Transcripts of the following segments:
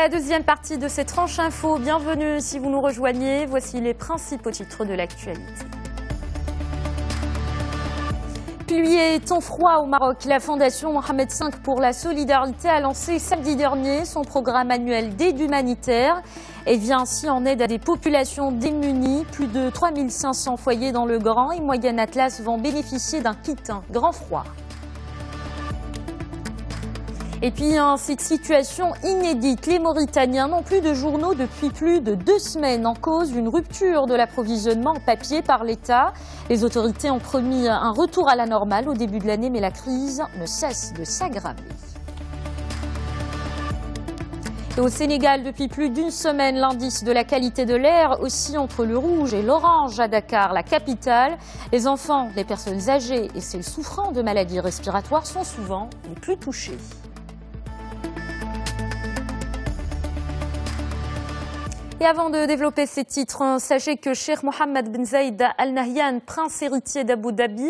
la deuxième partie de cette tranche info. Bienvenue si vous nous rejoignez. Voici les principaux titres de l'actualité. Pluie et temps froid au Maroc. La Fondation Mohamed V pour la solidarité a lancé samedi dernier son programme annuel d'aide humanitaire et vient ainsi en aide à des populations démunies. Plus de 3500 foyers dans le Grand et Moyen Atlas vont bénéficier d'un kit grand froid. Et puis, cette situation inédite, les Mauritaniens n'ont plus de journaux depuis plus de 2 semaines en cause d'une rupture de l'approvisionnement en papier par l'État. Les autorités ont promis un retour à la normale au début de l'année, mais la crise ne cesse de s'aggraver. Et au Sénégal, depuis plus d'une semaine, l'indice de la qualité de l'air oscille entre le rouge et l'orange à Dakar, la capitale. Les enfants, les personnes âgées et celles souffrant de maladies respiratoires sont souvent les plus touchés. Et avant de développer ces titres, sachez que Cheikh Mohammed bin Zayed Al Nahyan, prince héritier d'Abu Dhabi,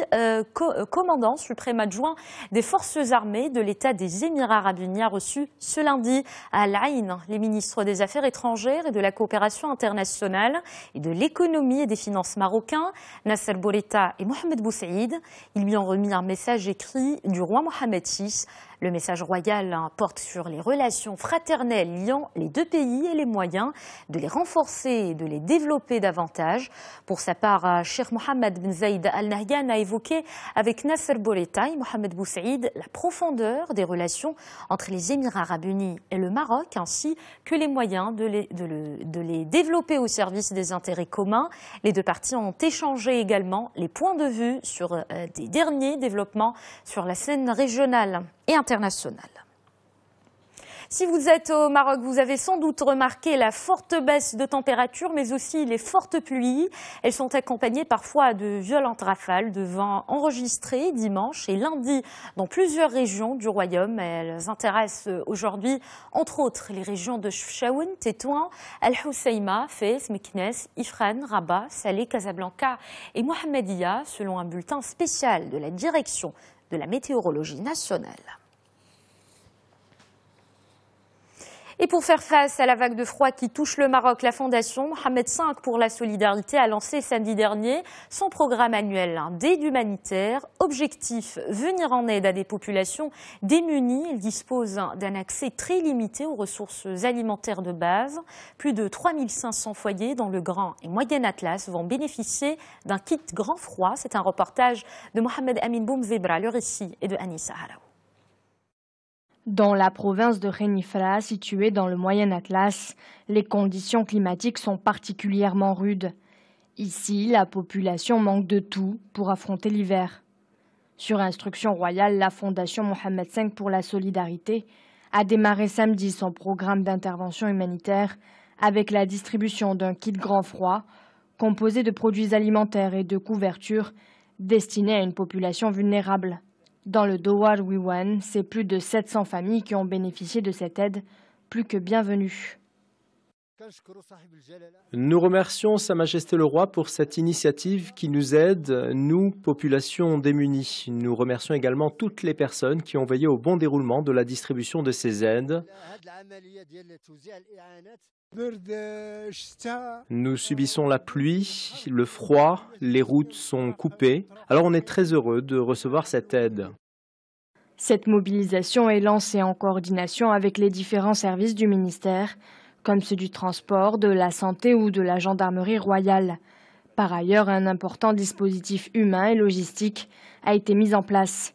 commandant suprême adjoint des forces armées de l'État des Émirats arabes unis, a reçu ce lundi à Al Ain les ministres des Affaires étrangères et de la coopération internationale et de l'économie et des finances marocains, Nasser Bourita et Mohamed Boussaïd. Ils lui ont remis un message écrit du roi Mohamed VI. Le message royal porte sur les relations fraternelles liant les deux pays et les moyens de les renforcer et de les développer davantage. Pour sa part, Cheikh Mohammed bin Zayed Al Nahyan a évoqué avec Nasser Bourita et Mohamed Boussaïd la profondeur des relations entre les Émirats arabes unis et le Maroc, ainsi que les moyens de les développer au service des intérêts communs. Les deux parties ont échangé également les points de vue sur des derniers développements sur la scène régionale et internationale. Si vous êtes au Maroc, vous avez sans doute remarqué la forte baisse de température, mais aussi les fortes pluies. Elles sont accompagnées parfois de violentes rafales de vent enregistrées dimanche et lundi dans plusieurs régions du royaume. Elles intéressent aujourd'hui, entre autres, les régions de Chefchaouen, Tétouan, Al-Hoceïma, Fès, Meknès, Ifrane, Rabat, Salé, Casablanca et Mohammedia, selon un bulletin spécial de la direction de la météorologie nationale. Et pour faire face à la vague de froid qui touche le Maroc, la Fondation Mohamed V pour la solidarité a lancé samedi dernier son programme annuel d'aide humanitaire. Objectif, venir en aide à des populations démunies. Il dispose d'un accès très limité aux ressources alimentaires de base. Plus de 3500 foyers dans le Grand et Moyen Atlas vont bénéficier d'un kit grand froid. C'est un reportage de Mohamed Amin Boumzebra, le récit est de Anissa Haraou. Dans la province de Khénifra, située dans le Moyen Atlas, les conditions climatiques sont particulièrement rudes. Ici, la population manque de tout pour affronter l'hiver. Sur instruction royale, la Fondation Mohamed V pour la solidarité a démarré samedi son programme d'intervention humanitaire avec la distribution d'un kit grand froid composé de produits alimentaires et de couvertures destinés à une population vulnérable. Dans le Dowar Wiwan, c'est plus de 700 familles qui ont bénéficié de cette aide, plus que bienvenue. Nous remercions Sa Majesté le Roi pour cette initiative qui nous aide, nous, population démunie. Nous remercions également toutes les personnes qui ont veillé au bon déroulement de la distribution de ces aides. Nous subissons la pluie, le froid, les routes sont coupées. Alors on est très heureux de recevoir cette aide. Cette mobilisation est lancée en coordination avec les différents services du ministère, comme ceux du transport, de la santé ou de la gendarmerie royale. Par ailleurs, un important dispositif humain et logistique a été mis en place.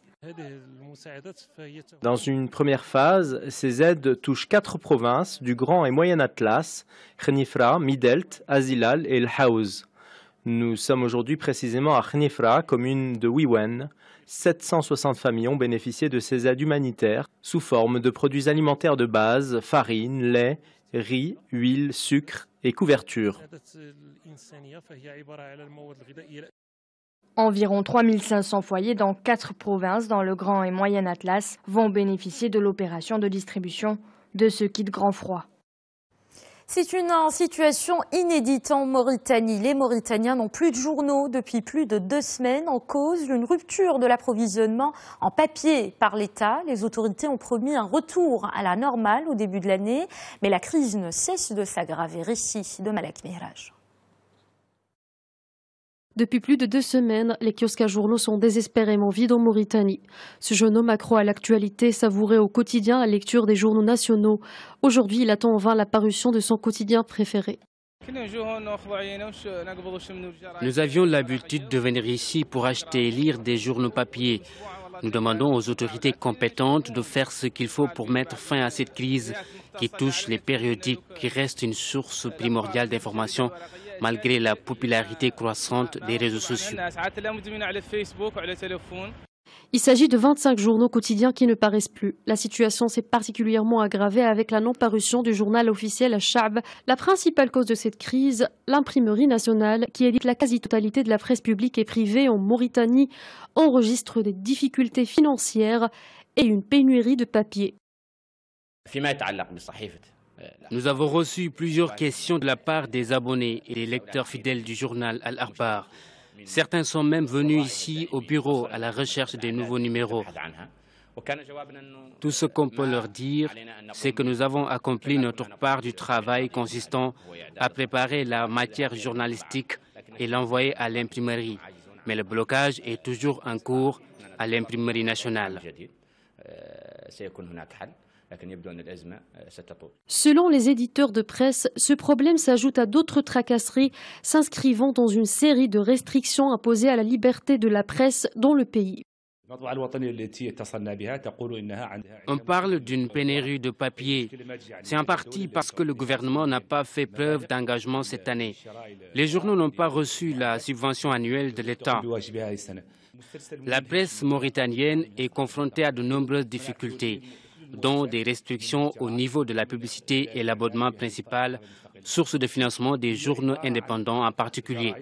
Dans une première phase, ces aides touchent 4 provinces du Grand et Moyen Atlas, Khénifra, Midelt, Azilal et El Haouz. Nous sommes aujourd'hui précisément à Khénifra, commune de Wiwen. 760 familles ont bénéficié de ces aides humanitaires sous forme de produits alimentaires de base, farine, lait, riz, huile, sucre et couverture. Environ 3500 foyers dans 4 provinces dans le Grand et Moyen Atlas vont bénéficier de l'opération de distribution de ce kit grand froid. C'est une situation inédite en Mauritanie. Les Mauritaniens n'ont plus de journaux depuis plus de 2 semaines en cause d'une rupture de l'approvisionnement en papier par l'État. Les autorités ont promis un retour à la normale au début de l'année, mais la crise ne cesse de s'aggraver. Récit de Malak Mihraj. Depuis plus de 2 semaines, les kiosques à journaux sont désespérément vides en Mauritanie. Ce jeune homme accro à l'actualité savourait au quotidien la lecture des journaux nationaux. Aujourd'hui, il attend en vain la parution de son quotidien préféré. Nous avions l'habitude de venir ici pour acheter et lire des journaux papier. Nous demandons aux autorités compétentes de faire ce qu'il faut pour mettre fin à cette crise qui touche les périodiques, qui reste une source primordiale d'information malgré la popularité croissante des réseaux sociaux. Il s'agit de 25 journaux quotidiens qui ne paraissent plus. La situation s'est particulièrement aggravée avec la non-parution du journal officiel Al-Sha'b. La principale cause de cette crise, l'imprimerie nationale, qui édite la quasi-totalité de la presse publique et privée en Mauritanie, enregistre des difficultés financières et une pénurie de papier. Nous avons reçu plusieurs questions de la part des abonnés et des lecteurs fidèles du journal Al-Akhbar. Certains sont même venus ici au bureau à la recherche des nouveaux numéros. Tout ce qu'on peut leur dire, c'est que nous avons accompli notre part du travail consistant à préparer la matière journalistique et l'envoyer à l'imprimerie. Mais le blocage est toujours en cours à l'imprimerie nationale. Selon les éditeurs de presse, ce problème s'ajoute à d'autres tracasseries s'inscrivant dans une série de restrictions imposées à la liberté de la presse dans le pays. On parle d'une pénurie de papier. C'est en partie parce que le gouvernement n'a pas fait preuve d'engagement cette année. Les journaux n'ont pas reçu la subvention annuelle de l'État. La presse mauritanienne est confrontée à de nombreuses difficultés, dont des restrictions au niveau de la publicité et l'abonnement principal, source de financement des journaux indépendants en particulier.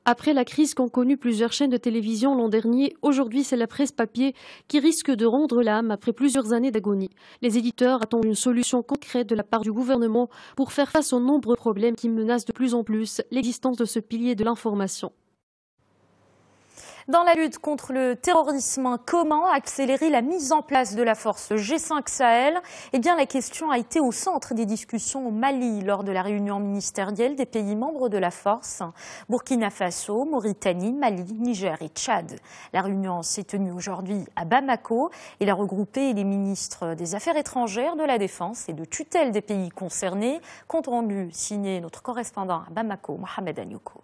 Après la crise qu'ont connue plusieurs chaînes de télévision l'an dernier, aujourd'hui c'est la presse papier qui risque de rendre l'âme après plusieurs années d'agonie. Les éditeurs attendent une solution concrète de la part du gouvernement pour faire face aux nombreux problèmes qui menacent de plus en plus l'existence de ce pilier de l'information. Dans la lutte contre le terrorisme, comment accélérer la mise en place de la force G5 Sahel? Eh bien, la question a été au centre des discussions au Mali lors de la réunion ministérielle des pays membres de la force. Burkina Faso, Mauritanie, Mali, Niger et Tchad. La réunion s'est tenue aujourd'hui à Bamako. Elle a regroupé les ministres des Affaires étrangères, de la Défense et de tutelle des pays concernés. Compte rendu signé notre correspondant à Bamako, Mohamed Anyoko.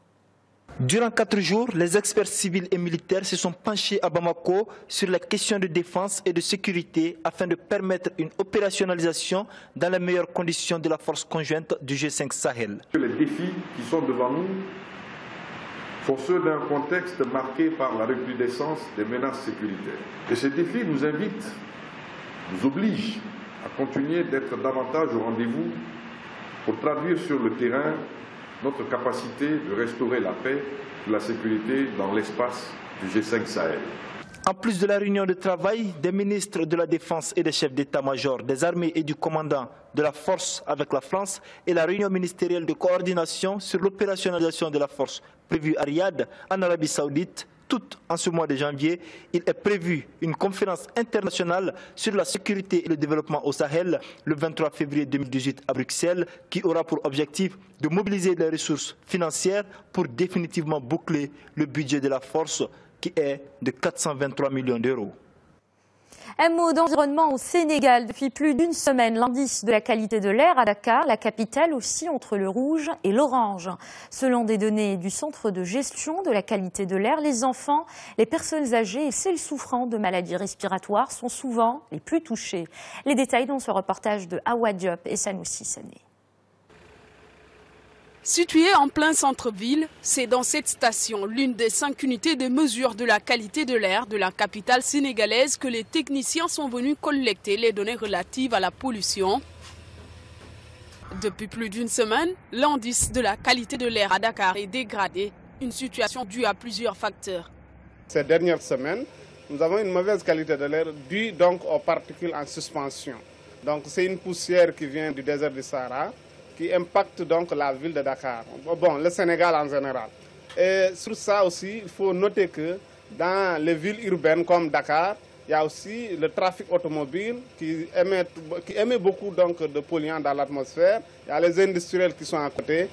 Durant 4 jours, les experts civils et militaires se sont penchés à Bamako sur les questions de défense et de sécurité afin de permettre une opérationnalisation dans les meilleures conditions de la force conjointe du G5 Sahel. Les défis qui sont devant nous sont ceux d'un contexte marqué par la recrudescence des menaces sécuritaires. Et ces défis nous invitent, nous obligent à continuer d'être davantage au rendez-vous pour traduire sur le terrain notre capacité de restaurer la paix et la sécurité dans l'espace du G5 Sahel. En plus de la réunion de travail des ministres de la Défense et des chefs d'état-major des armées et du commandant de la force avec la France et la réunion ministérielle de coordination sur l'opérationnalisation de la force prévue à Riyad, en Arabie Saoudite, tout en ce mois de janvier, il est prévu une conférence internationale sur la sécurité et le développement au Sahel le 23 février 2018 à Bruxelles, qui aura pour objectif de mobiliser les ressources financières pour définitivement boucler le budget de la force qui est de 423 millions d'euros. Un mot d'environnement au Sénégal. Depuis plus d'une semaine, l'indice de la qualité de l'air à Dakar, la capitale, oscille entre le rouge et l'orange. Selon des données du Centre de gestion de la qualité de l'air, les enfants, les personnes âgées et celles souffrant de maladies respiratoires sont souvent les plus touchés. Les détails dans ce reportage de Awa Diop et Sanoussi Sané. Située en plein centre-ville, c'est dans cette station, l'une des 5 unités de mesure de la qualité de l'air de la capitale sénégalaise, que les techniciens sont venus collecter les données relatives à la pollution. Depuis plus d'une semaine, l'indice de la qualité de l'air à Dakar est dégradé, une situation due à plusieurs facteurs. Ces dernières semaines, nous avons une mauvaise qualité de l'air due donc aux particules en suspension. Donc c'est une poussière qui vient du désert du Sahara, qui impacte donc la ville de Dakar, bon, le Sénégal en général. Et sur ça aussi, il faut noter que dans les villes urbaines comme Dakar, il y a aussi le trafic automobile qui émet beaucoup donc, de polluants dans l'atmosphère. Il y a les industriels qui sont à côté.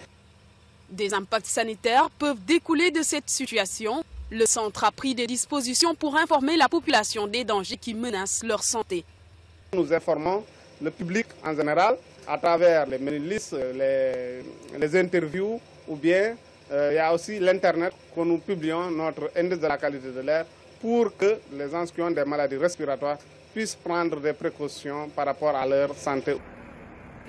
Des impacts sanitaires peuvent découler de cette situation. Le centre a pris des dispositions pour informer la population des dangers qui menacent leur santé. Nous informons le public en général à travers les mailing-lists, les interviews ou bien il y a aussi l'Internet que nous publions notre indice de la qualité de l'air pour que les gens qui ont des maladies respiratoires puissent prendre des précautions par rapport à leur santé.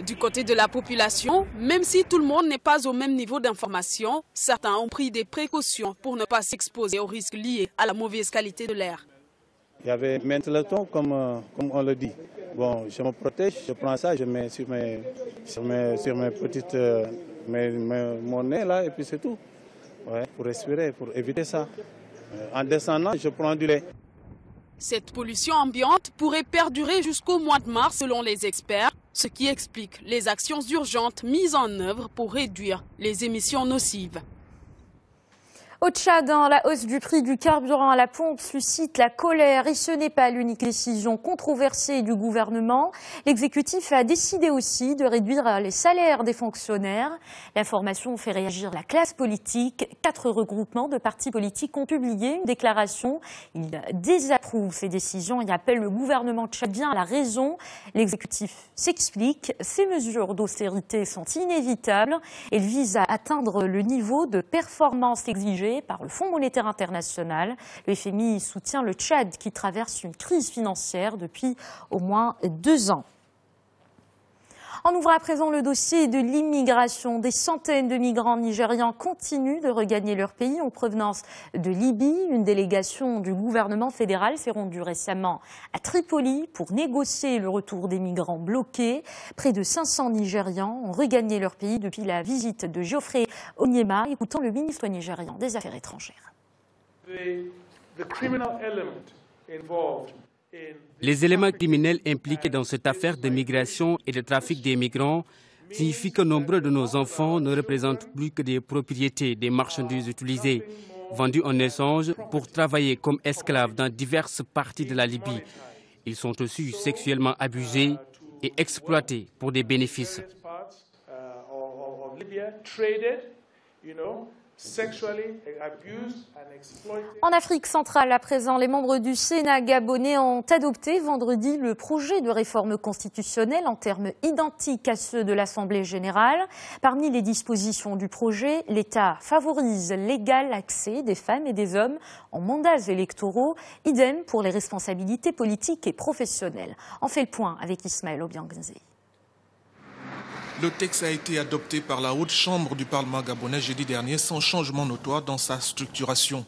Du côté de la population, même si tout le monde n'est pas au même niveau d'information, certains ont pris des précautions pour ne pas s'exposer aux risques liés à la mauvaise qualité de l'air. Il y avait Mentelaton, comme on le dit. Bon, je me protège, je prends ça, je mets sur mes petites, mon nez là, et puis c'est tout. Ouais, pour respirer, pour éviter ça. En descendant, je prends du lait. Cette pollution ambiante pourrait perdurer jusqu'au mois de mars selon les experts, ce qui explique les actions urgentes mises en œuvre pour réduire les émissions nocives. Au Tchad, la hausse du prix du carburant à la pompe suscite la colère et ce n'est pas l'unique décision controversée du gouvernement. L'exécutif a décidé aussi de réduire les salaires des fonctionnaires. L'information fait réagir la classe politique. 4 regroupements de partis politiques ont publié une déclaration. Ils désapprouvent ces décisions et appellent le gouvernement tchadien à la raison. L'exécutif s'explique. Ces mesures d'austérité sont inévitables. Elles visent à atteindre le niveau de performance exigé par le Fonds monétaire international. Le FMI soutient le Tchad qui traverse une crise financière depuis au moins 2 ans. On ouvre à présent le dossier de l'immigration. Des centaines de migrants nigérians continuent de regagner leur pays en provenance de Libye. Une délégation du gouvernement fédéral s'est rendue récemment à Tripoli pour négocier le retour des migrants bloqués. Près de 500 Nigérians ont regagné leur pays depuis la visite de Geoffrey Onyema, écoutant le ministre nigérian des Affaires étrangères. Les éléments criminels impliqués dans cette affaire de migration et de trafic des migrants signifient que nombre de nos enfants ne représentent plus que des propriétés des marchandises utilisées, vendues en échange pour travailler comme esclaves dans diverses parties de la Libye. Ils sont aussi sexuellement abusés et exploités pour des bénéfices. En Afrique centrale, à présent, les membres du Sénat gabonais ont adopté vendredi le projet de réforme constitutionnelle en termes identiques à ceux de l'Assemblée générale. Parmi les dispositions du projet, l'État favorise l'égal accès des femmes et des hommes en mandats électoraux, idem pour les responsabilités politiques et professionnelles. On fait le point avec Ismaël Obiangze. Le texte a été adopté par la haute chambre du Parlement gabonais jeudi dernier sans changement notoire dans sa structuration.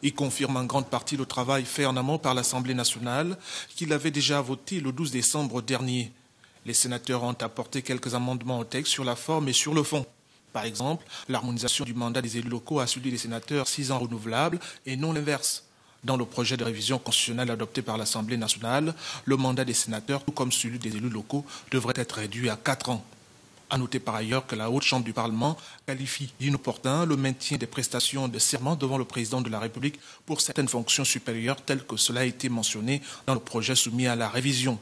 Il confirme en grande partie le travail fait en amont par l'Assemblée nationale qu'il avait déjà voté le 12 décembre dernier. Les sénateurs ont apporté quelques amendements au texte sur la forme et sur le fond. Par exemple, l'harmonisation du mandat des élus locaux à celui des sénateurs 6 ans renouvelables et non l'inverse. Dans le projet de révision constitutionnelle adopté par l'Assemblée nationale, le mandat des sénateurs, tout comme celui des élus locaux, devrait être réduit à 4 ans. À noter par ailleurs que la haute chambre du Parlement qualifie d'inopportun le maintien des prestations de serment devant le président de la République pour certaines fonctions supérieures telles que cela a été mentionné dans le projet soumis à la révision.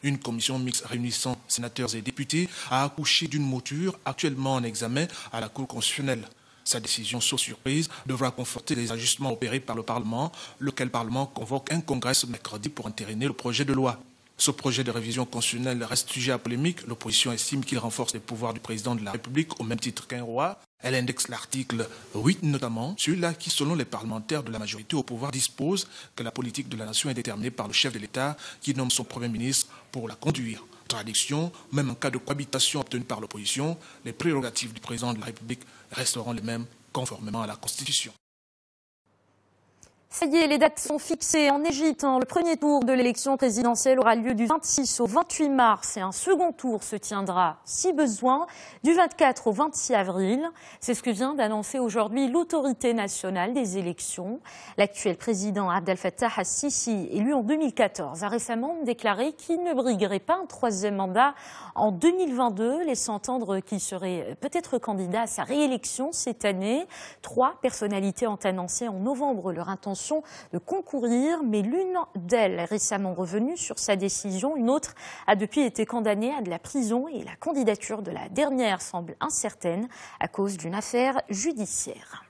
Une commission mixte réunissant sénateurs et députés a accouché d'une mouture actuellement en examen à la Cour constitutionnelle. Sa décision, sauf surprise, devra conforter les ajustements opérés par le Parlement, lequel Parlement convoque un congrès ce mercredi pour entériner le projet de loi. Ce projet de révision constitutionnelle reste sujet à polémique. L'opposition estime qu'il renforce les pouvoirs du président de la République au même titre qu'un roi. Elle indexe l'article 8 notamment, celui-là qui, selon les parlementaires de la majorité au pouvoir, dispose que la politique de la nation est déterminée par le chef de l'État qui nomme son Premier ministre pour la conduire. Traduction, même en cas de cohabitation obtenue par l'opposition, les prérogatives du président de la République resteront les mêmes conformément à la Constitution. Ça y est, les dates sont fixées en Égypte. Le premier tour de l'élection présidentielle aura lieu du 26 au 28 mars et un second tour se tiendra, si besoin, du 24 au 26 avril. C'est ce que vient d'annoncer aujourd'hui l'autorité nationale des élections. L'actuel président Abdel Fattah al-Sisi, élu en 2014, a récemment déclaré qu'il ne briguerait pas un troisième mandat en 2022, laissant entendre qu'il serait peut-être candidat à sa réélection cette année. 3 personnalités ont annoncé en novembre leur intention de concourir, mais l'une d'elles est récemment revenue sur sa décision. Une autre a depuis été condamnée à de la prison et la candidature de la dernière semble incertaine à cause d'une affaire judiciaire.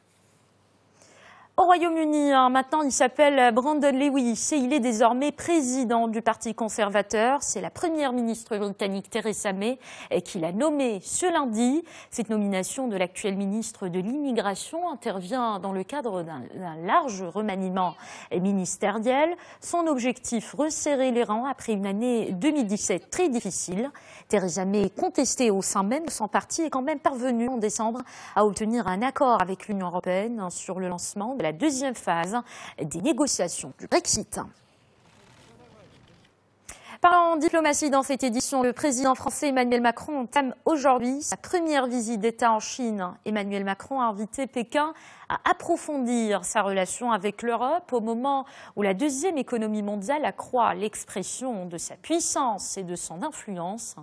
Au Royaume-Uni, maintenant, il s'appelle Brandon Lewis et il est désormais président du Parti conservateur. C'est la première ministre britannique Theresa May qui l'a nommé ce lundi. Cette nomination de l'actuel ministre de l'Immigration intervient dans le cadre d'un large remaniement ministériel. Son objectif, resserrer les rangs après une année 2017 très difficile. Theresa May, contestée au sein même de son parti, est quand même parvenue en décembre à obtenir un accord avec l'Union européenne sur le lancement de la deuxième phase des négociations du Brexit. Parlant diplomatie dans cette édition, le président français Emmanuel Macron entame aujourd'hui sa première visite d'État en Chine. Emmanuel Macron a invité Pékin à approfondir sa relation avec l'Europe au moment où la deuxième économie mondiale accroît l'expression de sa puissance et de son influence.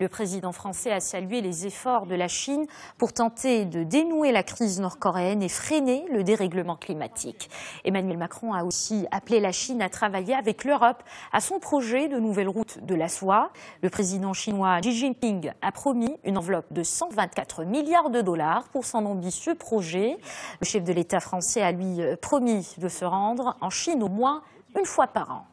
Le président français a salué les efforts de la Chine pour tenter de dénouer la crise nord-coréenne et freiner le dérèglement climatique. Emmanuel Macron a aussi appelé la Chine à travailler avec l'Europe à son projet de nouvelle route de la soie. Le président chinois Xi Jinping a promis une enveloppe de 124 milliards de dollars pour son ambitieux projet. Le chef de l'État français a lui promis de se rendre en Chine au moins une fois par an.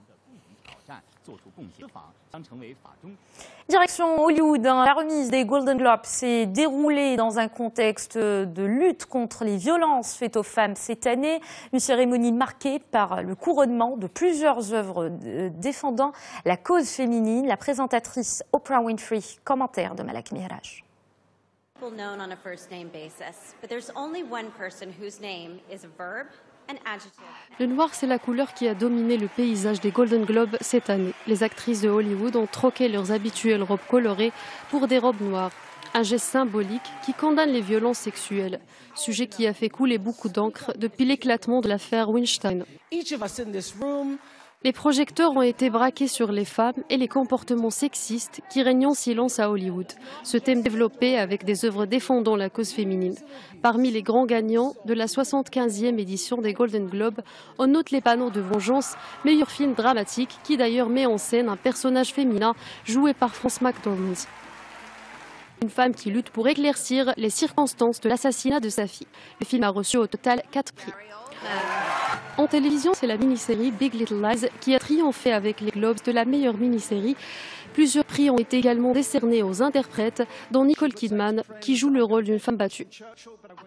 Direction Hollywood, la remise des Golden Globes s'est déroulée dans un contexte de lutte contre les violences faites aux femmes cette année. Une cérémonie marquée par le couronnement de plusieurs œuvres défendant la cause féminine. La présentatrice Oprah Winfrey, commentaire de Malak Miraj. Known on a first name basis, but there's only one person whose name is a verb, an adjective. Le noir, c'est la couleur qui a dominé le paysage des Golden Globes cette année. Les actrices de Hollywood ont troqué leurs habituelles robes colorées pour des robes noires. Un geste symbolique qui condamne les violences sexuelles, sujet qui a fait couler beaucoup d'encre depuis l'éclatement de l'affaire Weinstein. Les projecteurs ont été braqués sur les femmes et les comportements sexistes qui règnent en silence à Hollywood. Ce thème développé avec des œuvres défendant la cause féminine. Parmi les grands gagnants de la 75e édition des Golden Globes, on note les panneaux de vengeance, meilleur film dramatique, qui d'ailleurs met en scène un personnage féminin joué par Frances McDormand. Une femme qui lutte pour éclaircir les circonstances de l'assassinat de sa fille. Le film a reçu au total 4 prix. En télévision, c'est la mini-série Big Little Lies qui a triomphé avec les Globes de la meilleure mini-série. Plusieurs prix ont été également décernés aux interprètes, dont Nicole Kidman, qui joue le rôle d'une femme battue.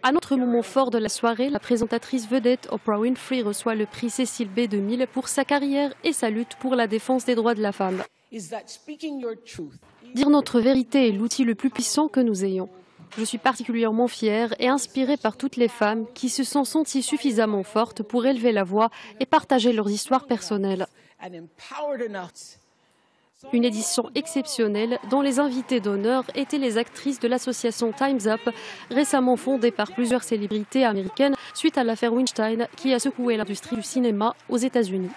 Un autre moment fort de la soirée, la présentatrice vedette Oprah Winfrey reçoit le prix Cécile B 2000 pour sa carrière et sa lutte pour la défense des droits de la femme. Dire notre vérité est l'outil le plus puissant que nous ayons. Je suis particulièrement fière et inspirée par toutes les femmes qui se sont senties suffisamment fortes pour élever la voix et partager leurs histoires personnelles. Une édition exceptionnelle dont les invités d'honneur étaient les actrices de l'association Time's Up, récemment fondée par plusieurs célébrités américaines suite à l'affaire Weinstein qui a secoué l'industrie du cinéma aux États-Unis.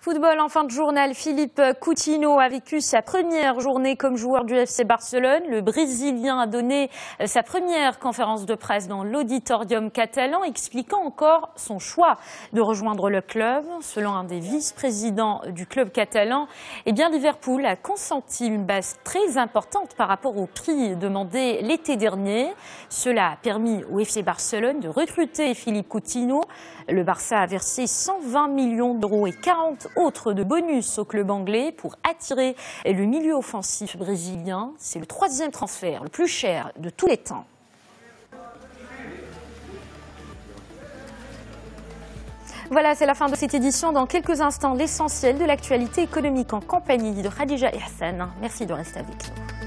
Football en fin de journal, Philippe Coutinho a vécu sa première journée comme joueur du FC Barcelone. Le Brésilien a donné sa première conférence de presse dans l'auditorium catalan, expliquant encore son choix de rejoindre le club. Selon un des vice-présidents du club catalan, Liverpool a consenti une baisse très importante par rapport au prix demandé l'été dernier. Cela a permis au FC Barcelone de recruter Philippe Coutinho. Le Barça a versé 120 millions d'euros et 40 autres de bonus au club anglais pour attirer le milieu offensif brésilien. C'est le 3e transfert le plus cher de tous les temps. Voilà, c'est la fin de cette édition. Dans quelques instants, l'essentiel de l'actualité économique en compagnie de Khadija et Hassan. Merci de rester avec nous.